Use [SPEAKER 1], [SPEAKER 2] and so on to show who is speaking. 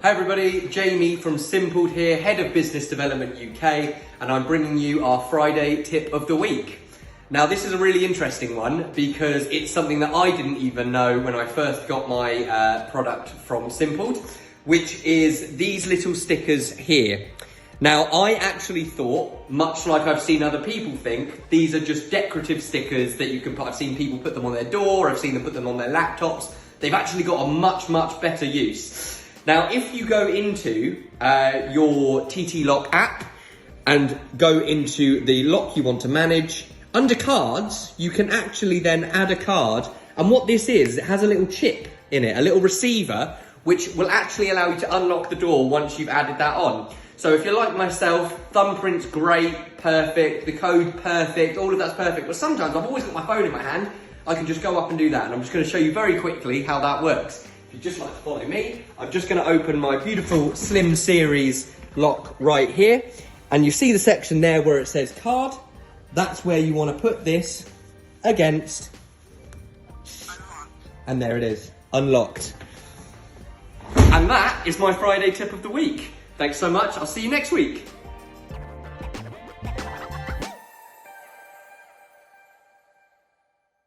[SPEAKER 1] Hi everybody, Jamie from Simpled here, Head of Business Development UK, and I'm bringing you our Friday tip of the week. Now this is a really interesting one because it's something that I didn't even know when I first got my product from Simpled, which is these little stickers here. Now I actually thought, much like I've seen other people think, these are just decorative stickers that you can put. I've seen people put them on their door, I've seen them put them on their laptops. They've actually got a much better use. Now, if you go into your TT Lock app and go into the lock you want to manage, under cards, you can actually then add a card. And what this is, it has a little chip in it, a little receiver, which will actually allow you to unlock the door once you've added that on. So if you're like myself, thumbprint's great, perfect, the code perfect, all of that's perfect. But sometimes I've always got my phone in my hand, I can just go up and do that. And I'm just gonna show you very quickly how that works. If you'd just like to follow me, I'm just gonna open my beautiful Slim Series lock right here. And you see the section there where it says card. That's where you wanna put this against. And there it is, unlocked. And that is my Friday tip of the week. Thanks so much, I'll see you next week.